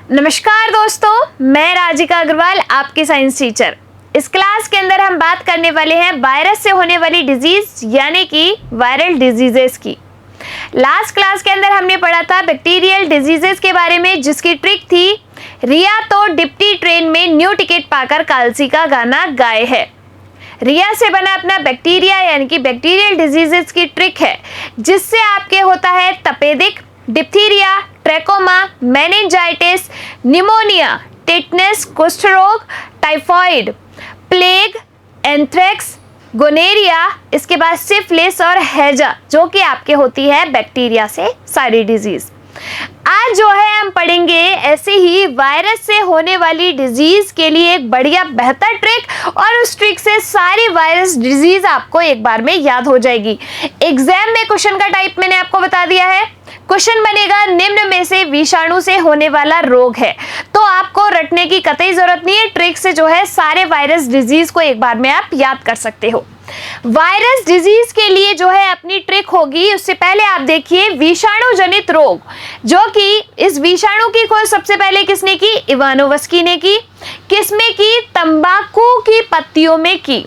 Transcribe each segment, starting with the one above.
नमस्कार दोस्तों, मैं राजिका अग्रवाल आपकी साइंस टीचर। इस क्लास के अंदर हम बात करने वाले हैं वायरस से होने वाली डिजीज यानी कि वायरल डिजीजेस की। लास्ट क्लास के अंदर हमने पढ़ा था बैक्टीरियल डिजीजेस के बारे में, जिसकी ट्रिक थी रिया तो डिप्टी ट्रेन में न्यू टिकट पाकर कालसी का गाना गाए है। रिया से बना अपना बैक्टीरिया यानी कि बैक्टीरियल डिजीजेस की ट्रिक है, जिससे आपके होता है तपेदिक, diphtheria, trachoma, meningitis, pneumonia, tetanus, कुष्ठ रोग, टाइफॉइड, प्लेग, एंथ्रेक्स, गोनेरिया, इसके बाद सिफिलिस और हैजा, जो कि आपके होती है बैक्टीरिया से सारी डिजीज। आज जो है हम पढ़ेंगे ऐसे ही वायरस से होने वाली डिजीज के लिए एक बढ़िया बेहतर ट्रिक, और उस ट्रिक से सारी वायरस डिजीज आपको एक बार में याद हो जाएगी। एग्जाम में क्वेश्चन का टाइप मैंने आपको बता दिया है। क्वेश्चन बनेगा निम्न में से विषाणु से होने वाला रोग है, तो आपको रटने की कतई जरूरत नहीं है। ट्रिक से जो है सारे वायरस डिजीज को एक बार में आप याद कर सकते हो। वायरस डिजीज के लिए जो है अपनी ट्रिक होगी, उससे पहले आप देखिए विषाणु जनित रोग, जो कि इस विषाणु की खोज सबसे पहले किसने की? इवानोवस्की ने की। किसमें की? तंबाकू की पत्तियों में की,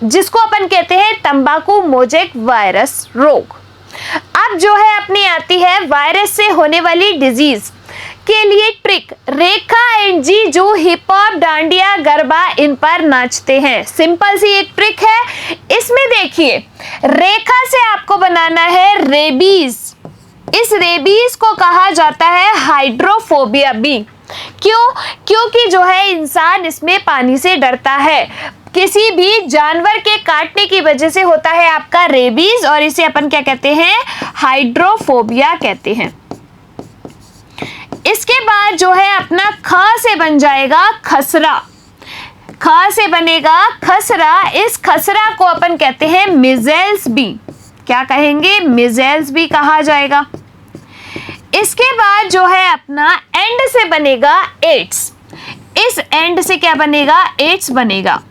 जिसको अपन कहते हैं तंबाकू मोजेक वायरस रोग। अब जो है अपनी आती है वायरस से होने वाली डिजीज के लिए ट्रिक। रेखा एंड जीजू हिप हॉप, डांडिया, गरबा इन पर नाचते हैं। सिंपल सी एक ट्रिक है। इसमें देखिए रेखा से आपको बनाना है रेबीज। इस रेबीज को कहा जाता है हाइड्रोफोबिया बी। क्यों? क्योंकि जो है इंसान इसमें पानी से डरता है। किसी भी जानवर के काटने की वजह से होता है आपका रेबीज, और इसे अपन क्या कहते हैं? हाइड्रोफोबिया कहते हैं। इसके बाद जो है अपना ख से बन जाएगा खसरा। ख से बनेगा खसरा। इस खसरा को अपन कहते हैं मिजेल्स बी। क्या कहेंगे? मिजेल्स बी कहा जाएगा। इसके बाद जो है अपना एंड से बनेगा एड्स। इस एंड से क्या बनेगा? एड्स बनेगा।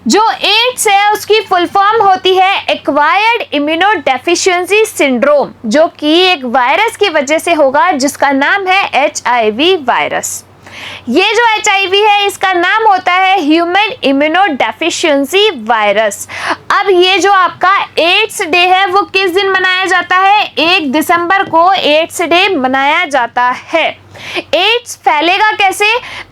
जो एड्स है उसकी फुल फॉर्म होती है एक्वायर्ड इम्यूनोडेफिशिएंसी सिंड्रोम, जो कि एक वायरस की वजह से होगा, जिसका नाम है HIV वायरस। ये जो HIV है इसका नाम होता है ह्यूमन इम्यूनोडेफिशिएंसी वायरस। अब ये जो आपका एड्स डे है वो किस दिन मनाया जाता है? 1 दिसंबर को एड्स डे मनाया जाता है। एड्स फैलेगा कैसे?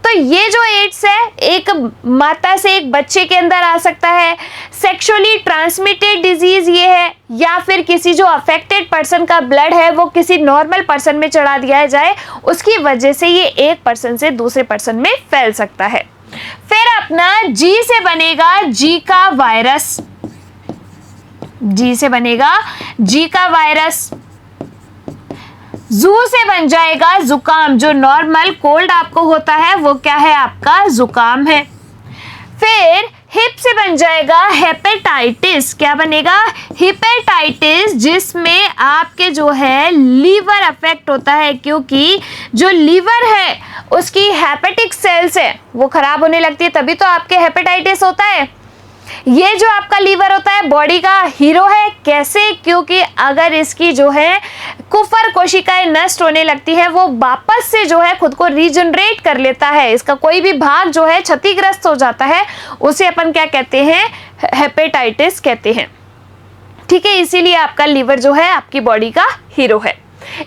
तो ये जो एड्स है एक माता से एक बच्चे के अंदर आ सकता है। सेक्सुअली ट्रांसमिटेड डिजीज ये है, या फिर किसी जो अफेक्टेड पर्सन का ब्लड है वो किसी नॉर्मल पर्सन में चढ़ा दिया जाए, उसकी वजह से ये एक पर्सन से दूसरे पर्सन में फैल सकता है। फिर अपना जी से बनेगा जी का वायरस। जी से बनेगा जी का वायरस। जू से बन जाएगा जुकाम। जो नॉर्मल कोल्ड आपको होता है वो क्या है? आपका जुकाम है। फिर हिप से बन जाएगा हेपेटाइटिस। क्या बनेगा? हेपेटाइटिस, जिसमें आपके जो है लीवर अफेक्ट होता है, क्योंकि जो लीवर है उसकी हेपेटिक सेल्स है वो खराब होने लगती है, तभी तो आपके हेपेटाइटिस होता है। ये जो आपका लीवर होता है बॉडी का हीरो है। कैसे? क्योंकि अगर इसकी जो है कुफर कोशिकाएं नष्ट होने लगती है, वो वापस से जो है खुद को रीजनरेट कर लेता है। इसका कोई भी भाग जो है क्षतिग्रस्त हो जाता है, उसे अपन क्या कहते हैं? हेपेटाइटिस कहते हैं। ठीक है, इसीलिए आपका लीवर जो है आपकी बॉडी का हीरो है।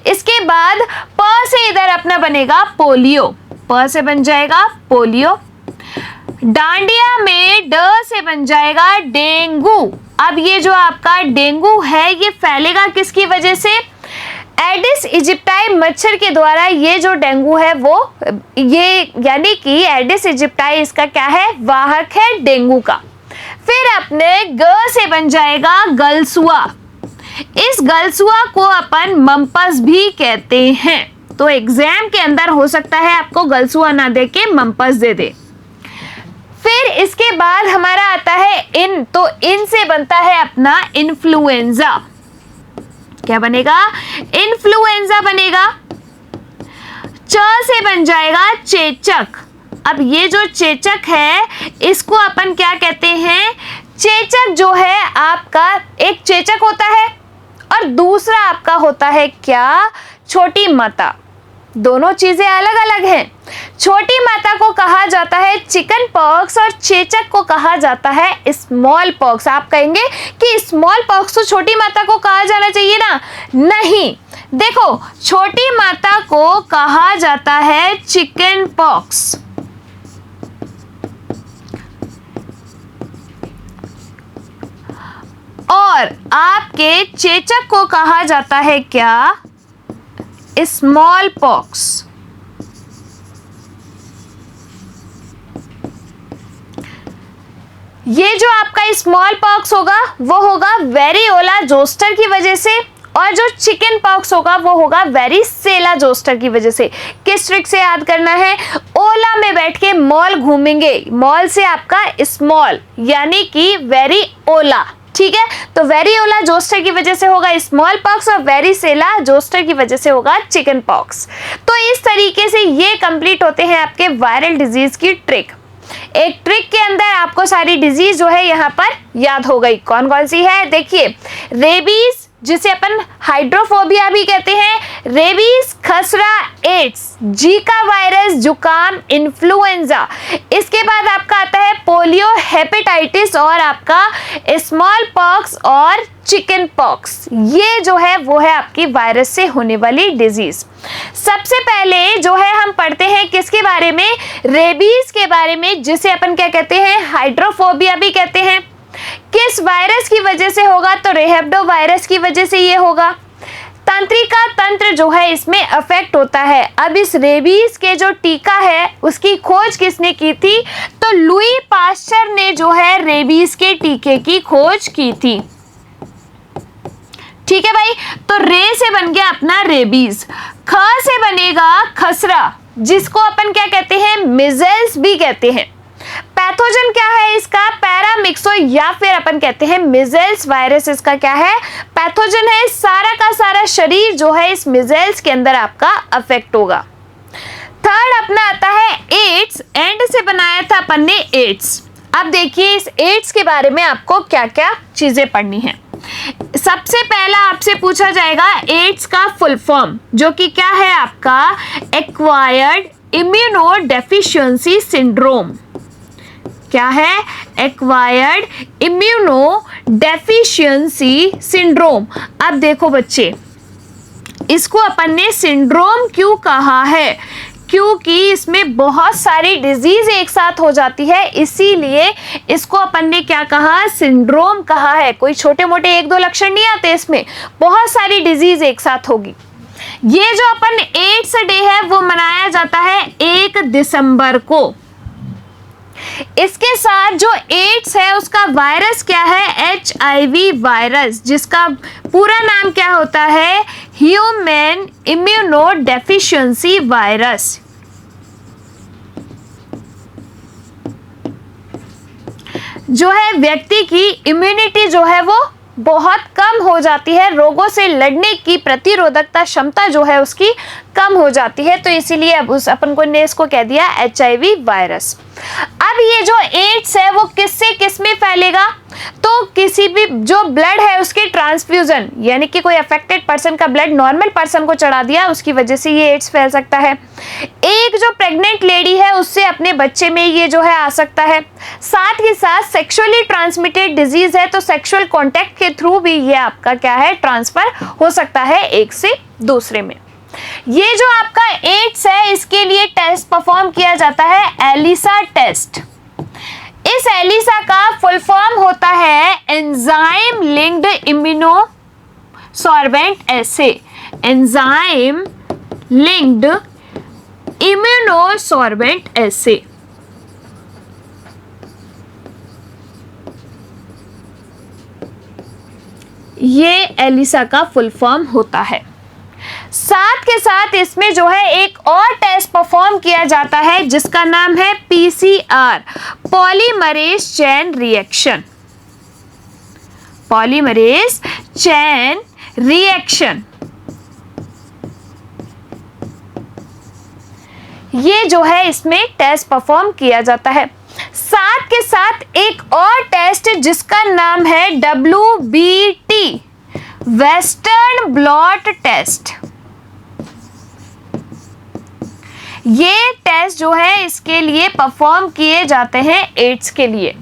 इसके बाद प से इधर अपना बनेगा पोलियो। प से बन जाएगा पोलियो। डांडिया में ड से बन जाएगा डेंगू। अब ये जो आपका डेंगू है ये फैलेगा किसकी वजह से? एडिस इजिप्टाई मच्छर के द्वारा ये जो डेंगू है वो ये यानी कि एडिस इजिप्टाई इसका क्या है? वाहक है डेंगू का। फिर अपने ग से बन जाएगा गलसुआ। इस गलसुआ को अपन मम्पस भी कहते हैं। तो एग्जाम के अंदर हो सकता है आपको गलसुआ ना दे के मम्पस दे दे। फिर इसके बाद हमारा आता है इन। तो इन से बनता है अपना इन्फ्लुएंजा। क्या बनेगा? इन्फ्लुएंजा बनेगा। च से बन जाएगा चेचक। अब ये जो चेचक है इसको अपन क्या कहते हैं? चेचक जो है आपका एक चेचक होता है और दूसरा आपका होता है क्या? छोटी माता। दोनों चीजें अलग अलग हैं। छोटी माता को कहा जाता है चिकन पॉक्स और चेचक को कहा जाता है स्मॉल पॉक्स। आप कहेंगे कि स्मॉल पॉक्स तो छोटी माता को कहा जाना चाहिए ना, नहीं, देखो छोटी माता को कहा जाता है चिकन पॉक्स और आपके चेचक को कहा जाता है क्या, स्मॉल पॉक्स। ये जो आपका स्मॉल पॉक्स होगा वो होगा वेरियोला जोस्टर की वजह से, और जो चिकन पॉक्स होगा वो होगा वेरिसेला जोस्टर की वजह से। किस ट्रिक से याद करना है, ओला में बैठ के मॉल घूमेंगे, मॉल से आपका स्मॉल यानी कि वेरियोला, ठीक है, तो वेरियोला जोस्टर की वजह से होगा स्मॉल पॉक्स और वेरिसेला जोस्टर की वजह से होगा चिकन पॉक्स। तो इस तरीके से ये कंप्लीट होते हैं आपके वायरल डिजीज की ट्रिक। एक ट्रिक के अंदर आपको सारी डिजीज जो है यहाँ पर याद हो गई। कौन कौन सी है, देखिए रेबीज जिसे अपन हाइड्रोफोबिया भी कहते हैं, रेबीज, खसरा, एड्स, जीका वायरस, जुकाम, इन्फ्लुएंजा। इसके बाद आपका आता है पोलियो, हेपेटाइटिस और आपका स्मॉल पॉक्स और चिकन पॉक्स। ये जो है वो है आपकी वायरस से होने वाली डिजीज। सबसे पहले जो है हम पढ़ते हैं किसके बारे में, रेबीज के बारे में, जिसे अपन क्या कहते हैं, हाइड्रोफोबिया भी कहते हैं। किस वायरस की वजह से होगा, तो रेहेब्डो वायरस की वजह से ये होगा। तंत्रिका तंत्र जो है इसमें अफेक्ट होता है। अब इस रेबीज के जो टीका है उसकी खोज किसने की थी, तो लुई पास्चर ने जो है रेबीज के टीके की खोज की थी। ठीक है भाई, तो रे से बन गया अपना रेबीज, ख से बनेगा खसरा जिसको अपन क्या कहते हैं, मिजल्स भी कहते हैं। पैथोजन क्या है इसका, पैरामिक्सो या फिर अपन कहते हैं मिजल्स वायरस। इसका क्या है, पैथोजन है। सारा का सारा शरीर जो है इस मिजल्स के अंदर आपका अफेक्ट होगा। थर्ड अपना आता है एड्स, एंड से बनाया था अपन ने एड्स। अब देखिए इस एड्स के बारे में आपको क्या क्या चीजें पढ़नी है। सबसे पहला आपसे पूछा जाएगा एड्स का फुल फॉर्म, जो कि क्या है आपका, एक्वायर्ड इम्यूनो डेफिशिएंसी सिंड्रोम। क्या है, एक्वायर्ड इम्यूनो डेफिशिएंसी सिंड्रोम। अब देखो बच्चे, इसको अपन ने सिंड्रोम क्यों कहा है, क्योंकि इसमें बहुत सारी डिजीज एक साथ हो जाती है, इसीलिए इसको अपन ने क्या कहा, सिंड्रोम कहा है। कोई छोटे मोटे एक दो लक्षण नहीं आते, इसमें बहुत सारी डिजीज एक साथ होगी। ये जो अपन एड्स डे है वो मनाया जाता है 1 दिसंबर को। इसके साथ जो एड्स है उसका वायरस क्या है, HIV वायरस, जिसका पूरा नाम क्या होता है, ह्यूमन इम्यूनो डेफिशिएंसी वायरस। जो है व्यक्ति की इम्यूनिटी जो है वो बहुत कम हो जाती है, रोगों से लड़ने की प्रतिरोधकता क्षमता जो है उसकी कम हो जाती है, तो इसीलिए अब उस अपन को ने इसको कह दिया HIV वायरस। अब ये जो एड्स है वो किससे किस में फैलेगा, तो किसी भी जो ब्लड है उसके ट्रांसफ्यूजन, यानी कि कोई अफेक्टेड पर्सन का ब्लड नॉर्मल पर्सन को चढ़ा दिया, उसकी वजह से ये एड्स फैल सकता है। एक जो प्रेग्नेंट लेडी है उससे अपने बच्चे में ये जो है आ सकता है। साथ ही साथ सेक्सुअली ट्रांसमिटेड डिजीज है, तो सेक्सुअल कॉन्टैक्ट के थ्रू भी ये आपका क्या है, ट्रांसफर हो सकता है एक से दूसरे में। ये जो आपका एड्स है इसके लिए टेस्ट परफॉर्म किया जाता है एलिसा टेस्ट। इस एलिसा का फुल फॉर्म होता है एंजाइम लिंक्ड इम्यूनो सॉर्बेंट एसे, एंजाइम लिंक्ड इम्यूनो सॉर्बेंट एसे। ये एलिसा का फुल फॉर्म होता है। साथ के साथ इसमें जो है एक और टेस्ट परफॉर्म किया जाता है जिसका नाम है PCR, polymerase chain reaction. Polymerase chain reaction ये जो है इसमें टेस्ट परफॉर्म किया जाता है। साथ के साथ एक और टेस्ट जिसका नाम है WBT, वेस्टर्न ब्लॉट टेस्ट। ये टेस्ट जो है इसके लिए परफॉर्म किए जाते हैं एड्स के लिए।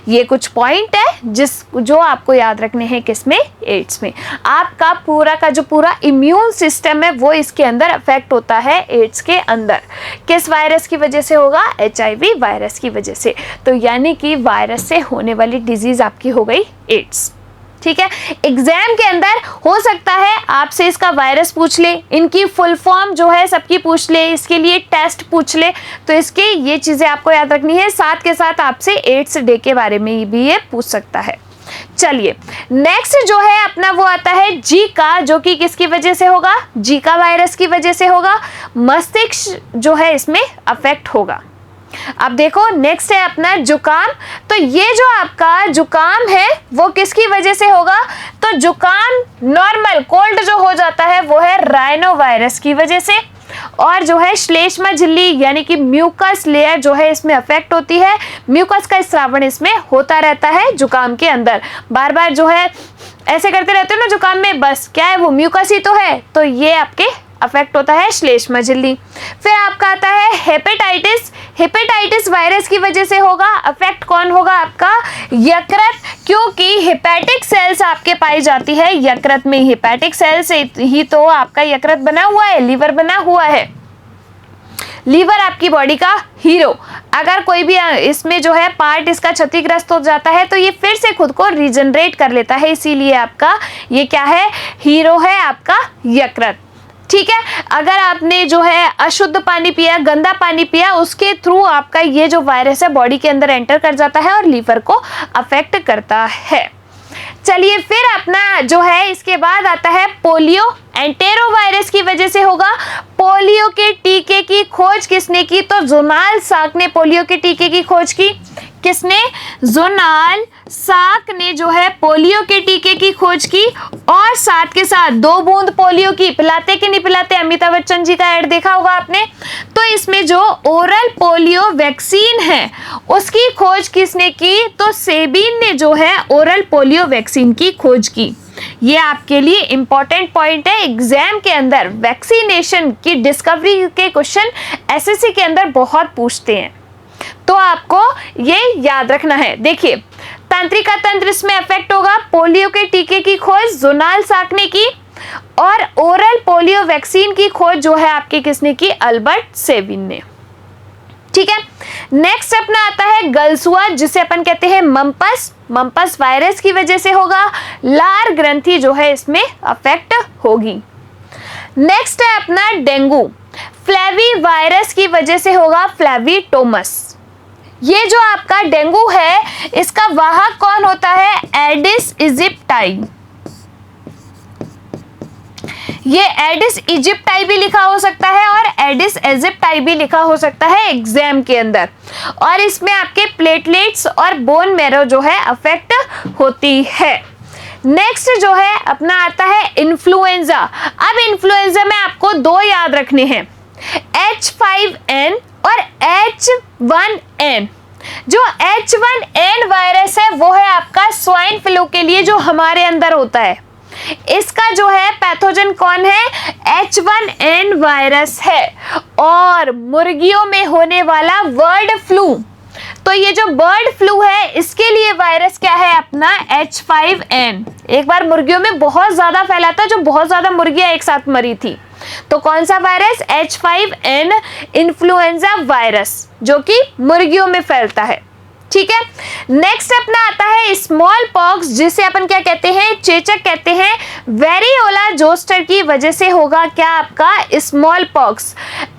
ये कुछ पॉइंट है जो आपको याद रखने हैं किसमें, एड्स में। आपका पूरा का जो पूरा इम्यून सिस्टम है वो इसके अंदर अफेक्ट होता है एड्स के अंदर। किस वायरस की वजह से होगा, HIV वायरस की वजह से। तो यानी कि वायरस से होने वाली डिजीज आपकी हो गई एड्स। ठीक है, एग्जाम के अंदर हो सकता है आपसे इसका वायरस पूछ ले, इनकी फुल फॉर्म जो है सबकी पूछ ले, इसके लिए टेस्ट पूछ ले, तो इसके ये चीज़ें आपको याद रखनी है। साथ के साथ आपसे एड्स डे के बारे में भी ये पूछ सकता है। चलिए नेक्स्ट जो है अपना वो आता है जीका, जो कि किसकी वजह से होगा, जीका वायरस की वजह से होगा। मस्तिष्क जो है इसमें अफेक्ट होगा। अब देखो नेक्स्ट है अपना जुकाम। तो ये जो आपका जुकाम है वो किसकी वजह से होगा, तो जुकाम नॉर्मल कोल्ड जो हो जाता है वो है राइनो वायरस की वजह से। और जो है श्लेष्मा झिल्ली यानी कि म्यूकस लेयर जो है इसमें अफेक्ट होती है। म्यूकस का स्रावण इसमें होता रहता है जुकाम के अंदर। बार बार जो है ऐसे करते रहते हो ना जुकाम में, बस क्या है वो म्यूकस ही तो है, तो ये आपके अफेक्ट होता है श्लेष्मा झिल्ली। फिर आपका आता है हेपेटाइटिस। हेपेटाइटिस वायरस की वजह से होगा। अफेक्ट कौन होगा आपका, यकृत, क्योंकि हेपेटिक सेल्स आपके पाई जाती है यकृत में। हेपेटिक सेल से ही तो आपका यकृत बना हुआ है, लीवर बना हुआ है। लीवर आपकी बॉडी का हीरो, अगर कोई भी इसमें जो है पार्ट इसका क्षतिग्रस्त हो जाता है तो ये फिर से खुद को रीजनरेट कर लेता है, इसीलिए आपका ये क्या है, हीरो है आपका यकृत। ठीक है, अगर आपने जो है अशुद्ध पानी पिया, गंदा पानी पिया, उसके थ्रू आपका ये जो वायरस है बॉडी के अंदर एंटर कर जाता है और लीवर को अफेक्ट करता है। चलिए फिर अपना जो है इसके बाद आता है पोलियो। एंटेरो वायरस की वजह से होगा। पोलियो के टीके की खोज किसने की, तो जोनाल साक ने पोलियो के टीके की खोज की। किसने, जोनाल साक ने जो है पोलियो के टीके की खोज की। और साथ के साथ 2 बूंद पोलियो की, पिलाते कि नहीं पिलाते, अमिताभ बच्चन जी का ऐड देखा होगा आपने। तो इसमें जो ओरल पोलियो वैक्सीन है उसकी खोज किसने की, तो सेबिन ने जो है ओरल पोलियो वैक्सीन की खोज की। ये आपके लिए इंपॉर्टेंट पॉइंट है। एग्जाम के अंदर वैक्सीनेशन की डिस्कवरी के क्वेश्चन एसएससी के अंदर बहुत पूछते हैं, तो आपको ये याद रखना है। देखिए तंत्रिका तंत्र इसमें अफेक्ट होगा। पोलियो के टीके की खोज जोनाल साक ने की और ओरल पोलियो वैक्सीन की खोज जो है आपके किसने की, अल्बर्ट सेबिन ने। ठीक है, नेक्स्ट अपना आता है गलसुआ, जिसे अपन कहते हैं मम्पस। मम्पस वायरस की वजह से होगा। लार ग्रंथि जो है इसमें अफेक्ट होगी। नेक्स्ट है अपना डेंगू। फ्लेवी वायरस की वजह से होगा, फ्लेविटोमस। ये जो आपका डेंगू है इसका वाहक कौन होता है, एडिस इजिप्टाई। ये एडिस इजिप्टाई भी लिखा हो सकता है और एडिस इजिप्टाई भी लिखा हो सकता है एग्जाम के अंदर। और इसमें आपके प्लेटलेट्स और बोन मैरो जो है अफेक्ट होती है। नेक्स्ट जो है अपना आता है इन्फ्लुएंजा। अब इन्फ्लुएंजा में आपको 2 याद रखने हैं, H5N और H1N। जो H1N वायरस है वो है आपका स्वाइन फ्लू के लिए जो हमारे अंदर होता है। इसका जो है पैथोजन कौन है, H1N वायरस है। और मुर्गियों में होने वाला बर्ड फ्लू, तो ये जो बर्ड फ्लू है इसके लिए वायरस क्या है अपना, H5N। एक बार मुर्गियों में बहुत ज्यादा फैला था, जो बहुत ज्यादा मुर्गियां एक साथ मरी थी। तो कौन सा वायरस, H5N इन्फ्लुएंजा वायरस, जो कि मुर्गियों में फैलता है। ठीक है, नेक्स्ट अपना आता है स्मॉल पॉक्स, जिसे अपन क्या कहते हैं, चेचक कहते हैं। वेरियोला जोस्टर की वजह से होगा क्या आपका, स्मॉल पॉक्स।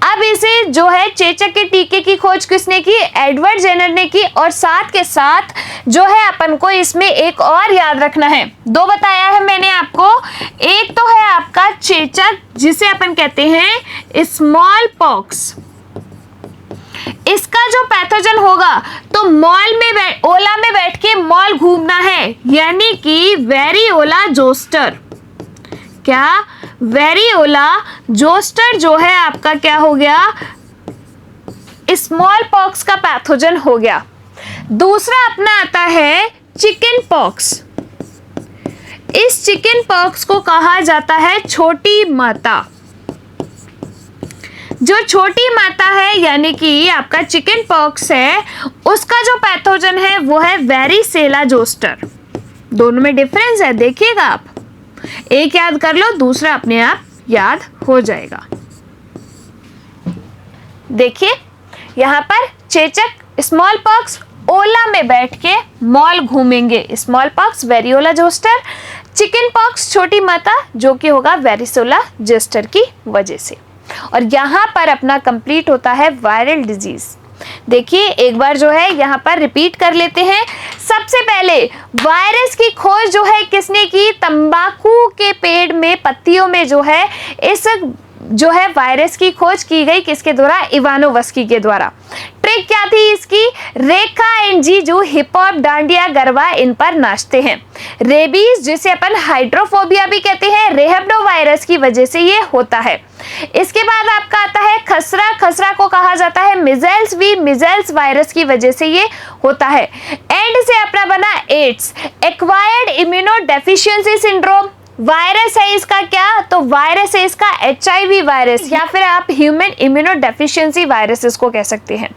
अब इसे जो है चेचक के टीके की खोज किसने की, एडवर्ड जेनर ने की। और साथ के साथ जो है अपन को इसमें एक और याद रखना है, 2 बताया है मैंने आपको। एक तो है आपका चेचक, जिसे अपन कहते हैं स्मॉल पॉक्स। इसका जो पैथोजन होगा तो मॉल में ओला में बैठ के मॉल घूमना है, यानी कि वेरियोला जोस्टर। क्या, वेरियोला जोस्टर जो है आपका क्या हो गया, स्मॉल पॉक्स का पैथोजन हो गया। दूसरा अपना आता है चिकन पॉक्स। इस चिकन पॉक्स को कहा जाता है छोटी माता। जो छोटी माता है यानी कि आपका चिकन पॉक्स है, उसका जो पैथोजन है वो है वेरिसेला जोस्टर। दोनों में डिफरेंस है, देखिएगा आप, एक याद कर लो, दूसरा अपने आप याद हो जाएगा। देखिए यहाँ पर चेचक स्मॉल पॉक्स ओला में बैठ के मॉल घूमेंगे, small pox variola zoster, chicken pox छोटी माता जो कि होगा वेरिसोला जोस्टर की वजह से। और यहाँ पर अपना कंप्लीट होता है वायरल डिजीज। देखिए एक बार जो है यहाँ पर रिपीट कर लेते हैं। सबसे पहले वायरस की खोज जो है किसने की? तंबाकू के पेड़ में पत्तियों में जो है इस जो है वायरस की खोज की गई, किसके द्वारा? इवानोवस्की के द्वारा। ट्रिक क्या थी इसकी? रेखा एंड जीजू हिप हॉप, डांडिया, गरबा इन पर नाचते हैं। रेबीज जिसे अपन हाइड्रोफोबिया भी कहते हैं, रेहब्डो वायरस की वजह से ये होता है। इसके बाद आपका आता है खसरा। खसरा को कहा जाता है मिज़ल्स भी, मिज़ल्स वायरस की वजह से ये होता है। एंड से अपना बना AIDS, acquired immuno deficiency syndrome. Virus है इसका क्या? तो वायरस है इसका HIV वायरस, या फिर आप ह्यूमन इम्यूनो डेफिशिएंसी वायरस इसको कह सकते हैं।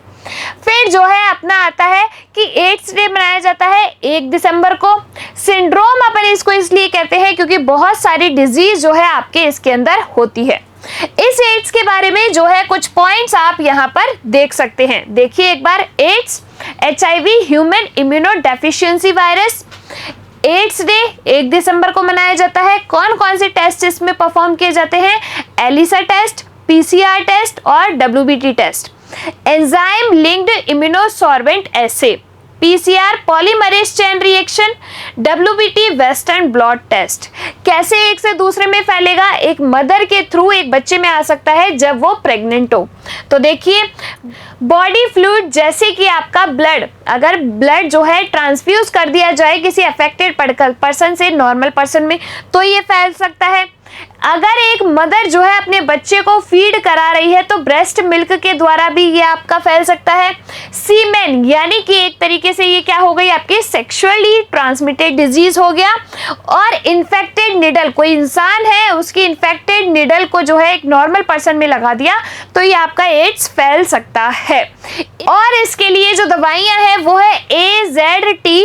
फिर जो है अपना आता है कि एड्स डे मनाया जाता है 1 दिसंबर को। सिंड्रोम अपन इसको इसलिए कहते हैं क्योंकि बहुत सारी डिजीज जो है आपके इसके अंदर होती है। इस एड्स के बारे में जो है कुछ पॉइंट्स आप यहाँ पर देख सकते हैं। देखिए एक बार, AIDS, HIV, human immuno deficiency virus. AIDS day 1 दिसंबर को मनाया जाता है। कौन कौन से टेस्ट इसमें परफॉर्म किए जाते हैं? एलिसा टेस्ट, PCR टेस्ट और WBT test. Enzyme linked immunosorbent assay, PCR polymerase chain reaction, WBT western blot test. कैसे एक से दूसरे में फैलेगा? एक मदर के थ्रू एक बच्चे में आ सकता है जब वो प्रेग्नेंट हो। तो देखिए बॉडी फ्लूइड जैसे कि आपका ब्लड, अगर ब्लड जो है ट्रांसफ्यूज कर दिया जाए किसी अफेक्टेड पर्सन से नॉर्मल पर्सन में, तो ये फैल सकता है। अगर एक मदर जो है अपने बच्चे को फीड करा रही है तो ब्रेस्ट मिल्क के द्वारा भी ये आपका फैल सकता है। सीमेन यानी कि एक तरीके से ये क्या हो गई? आपकी सेक्सुअली ट्रांसमिटेड डिजीज हो गया। और इन्फेक्टेड निडल, कोई इंसान है उसकी इन्फेक्टेड निडल को जो है एक नॉर्मल पर्सन में लगा दिया तो ये आपका एड्स फैल सकता है। और इसके लिए जो दवाइयां हैं वो है AZT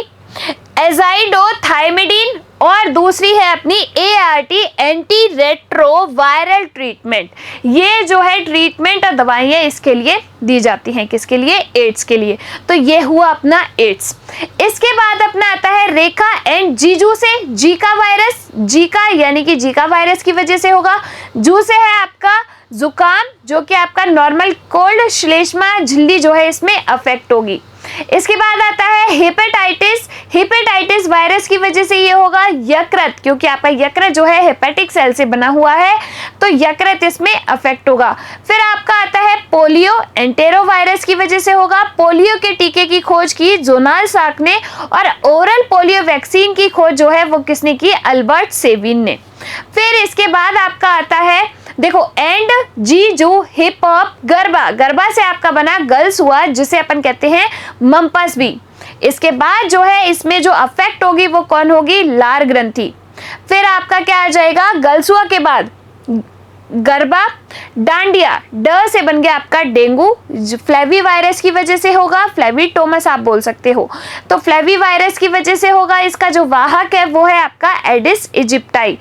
एजाइडोथाइमिडीन और दूसरी है अपनी ART एंटी रेट्रोवायरल ट्रीटमेंट। ये जो है ट्रीटमेंट और दवाइयाँ इसके लिए दी जाती हैं, किसके लिए? एड्स के लिए। तो ये हुआ अपना एड्स। इसके बाद अपना आता है रेखा एंड जीजू से जीका वायरस। जीका यानी कि जीका वायरस की वजह से होगा। जू से है आपका जुकाम जो कि आपका नॉर्मल कोल्ड, श्लेष्मा झिल्ली जो है इसमें अफेक्ट होगी। इसके बाद आता है हेपेटाइटिस। हेपेटाइटिस वायरस की वजह से ये होगा। यकृत, क्योंकि आपका यकृत जो है हेपेटिक सेल से बना हुआ है तो यकृत इसमें अफेक्ट होगा। फिर आपका आता है पोलियो, एंटेरो वायरस की वजह से होगा। पोलियो के टीके की खोज की जोनाल साक ने और ओरल पोलियो वैक्सीन की खोज जो है वो किसने की? अल्बर्ट सेविन ने। फिर इसके बाद आपका आता है देखो एंड जीजू हिप हॉप गरबा। गरबा से आपका बना गर्ल्स हुआ जिसे अपन कहते हैं मम्पस भी। इसके बाद जो है इसमें जो अफेक्ट होगी वो कौन होगी? लार ग्रंथि। फिर आपका क्या आ जाएगा? गर्ल्स हुआ के बाद गरबा, डांडिया, ड से बन गया आपका डेंगू, फ्लेवी वायरस की वजह से होगा। फ्लेविटोमस आप बोल सकते हो। तो फ्लेवी वायरस की वजह से होगा। इसका जो वाहक है वो है आपका एडिस इजिप्टाई।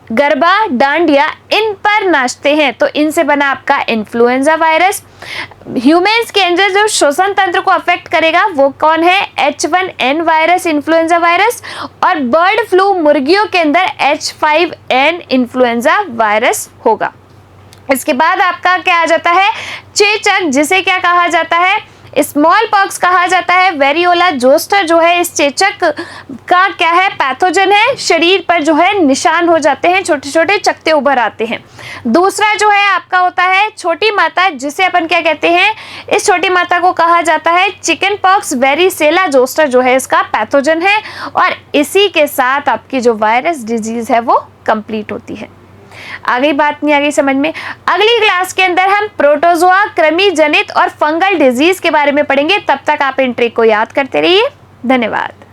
गरबा, डांडिया इन पर नाचते हैं तो इनसे बना आपका इन्फ्लुएंजा वायरस। ह्यूमंस के अंदर जो श्वसन तंत्र को अफेक्ट करेगा वो कौन है? H1N virus, influenza virus. और बर्ड फ्लू मुर्गियों के अंदर H5N इन्फ्लुएंजा वायरस होगा। इसके बाद आपका क्या आ जाता है? चेचक, जिसे क्या कहा जाता है? स्मॉल पॉक्स कहा जाता है। वेरियोला जोस्टर जो है इस चेचक का क्या है? पैथोजन है। शरीर पर जो है निशान हो जाते हैं, छोटे छोटे चकते उभर आते हैं। दूसरा जो है आपका होता है छोटी माता, जिसे अपन क्या कहते हैं? इस छोटी माता को कहा जाता है चिकन पॉक्स। वेरिसेला जोस्टर जो है इसका पैथोजन है। और इसी के साथ आपकी जो वायरस डिजीज है वो कंप्लीट होती है। आ गई बात, नहीं आ गई समझ में? अगली क्लास के अंदर हम प्रोटोजोआ, कृमि जनित और फंगल डिजीज के बारे में पढ़ेंगे। तब तक आप इन ट्रिक को याद करते रहिए। धन्यवाद।